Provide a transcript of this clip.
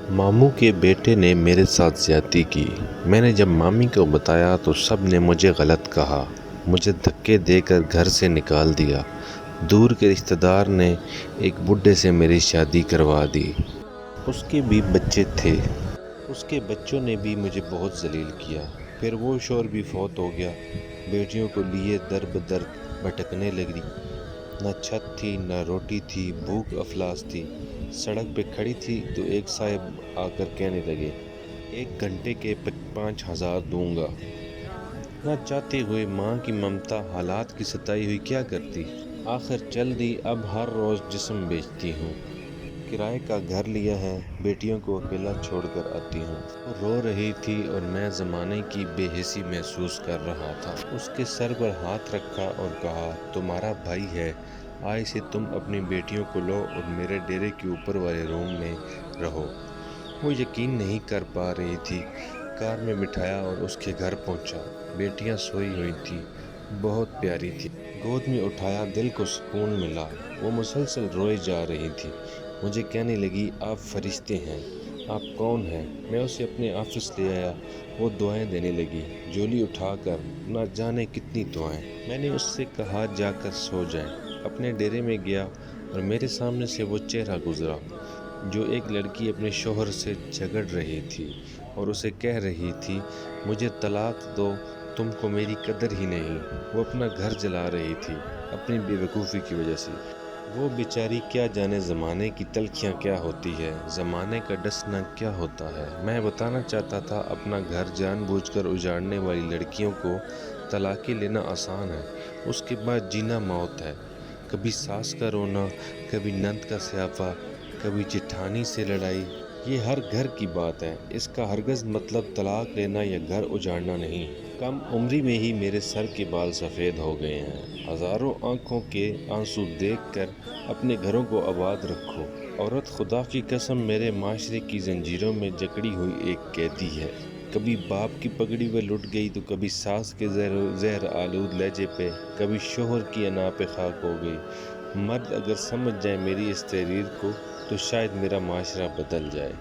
ماموں کے بیٹے نے میرے ساتھ زیادتی کی۔ میں نے جب مامی کو بتایا تو سب نے مجھے غلط کہا، مجھے دھکے دے کر گھر سے نکال دیا۔ دور کے رشتہ دار نے ایک بڈھے سے میری شادی کروا دی۔ اس کے بھی بچے تھے۔ اس کے بچوں نے بھی مجھے بہت ذلیل کیا۔ پھر وہ شوہر بھی فوت ہو گیا۔ بیٹیوں کو لیے در بدر بھٹکنے لگی۔ نہ چھت تھی، نہ روٹی تھی، بھوک افلاس تھی۔ سڑک پہ کھڑی تھی تو ایک صاحب آ کر کہنے لگے، 1 گھنٹے کے 5000 دوں گا۔ نہ چاہتے ہوئے ماں کی ممتا حالات کی ستائی ہوئی کیا کرتی؟ آخر چل دی۔ اب ہر روز جسم بیچتی ہوں۔ کرائے کا گھر لیا ہے، بیٹیوں کو اکیلا چھوڑ کر آتی ہوں۔ وہ رو رہی تھی اور میں زمانے کی بے حسی محسوس کر رہا تھا۔ اس کے سر پر ہاتھ رکھا اور کہا، تمہارا بھائی ہے، آج سے تم اپنی بیٹیوں کو لو اور میرے ڈیرے کے اوپر والے روم میں رہو۔ وہ یقین نہیں کر پا رہی تھی۔ کار میں بٹھایا اور اس کے گھر پہنچا۔ بیٹیاں سوئی ہوئی تھیں، بہت پیاری تھی۔ گود میں اٹھایا، دل کو سکون ملا۔ وہ مسلسل روئے جا رہی تھی۔ مجھے کہنے لگی، آپ فرشتے ہیں، آپ کون ہیں؟ میں اسے اپنے آفس لے آیا۔ وہ دعائیں دینے لگی، جھولی اٹھا کر، نہ جانے کتنی دعائیں۔ میں نے اس سے کہا، جا کر سو جائیں۔ اپنے ڈیرے میں گیا اور میرے سامنے سے وہ چہرہ گزرا جو ایک لڑکی اپنے شوہر سے جھگڑ رہی تھی اور اسے کہہ رہی تھی، مجھے طلاق دو، تم کو میری قدر ہی نہیں۔ وہ اپنا گھر جلا رہی تھی اپنی بے وقوفی کی وجہ سے۔ وہ بیچاری کیا جانے زمانے کی تلخیاں کیا ہوتی ہے، زمانے کا ڈسنا کیا ہوتا ہے۔ میں بتانا چاہتا تھا، اپنا گھر جان بوجھ کر اجاڑنے والی لڑکیوں کو طلاقیں لینا آسان ہے، اس کے بعد جینا موت ہے۔ کبھی ساس کا رونا، کبھی نند کا سیاپا، کبھی جیٹھانی سے لڑائی، یہ ہر گھر کی بات ہے۔ اس کا ہرگز مطلب طلاق لینا یا گھر اجاڑنا نہیں۔ کم عمری میں ہی میرے سر کے بال سفید ہو گئے ہیں۔ ہزاروں آنکھوں کے آنسو دیکھ کر اپنے گھروں کو آباد رکھو۔ عورت خدا کی قسم میرے معاشرے کی زنجیروں میں جکڑی ہوئی ایک قیدی ہے۔ کبھی باپ کی پگڑی پہ لٹ گئی تو کبھی ساس کے زہر آلود لہجے پہ، کبھی شوہر کی انا پہ خاک ہو گئی۔ مرد اگر سمجھ جائے میری اس تحریر کو تو شاید میرا معاشرہ بدل جائے۔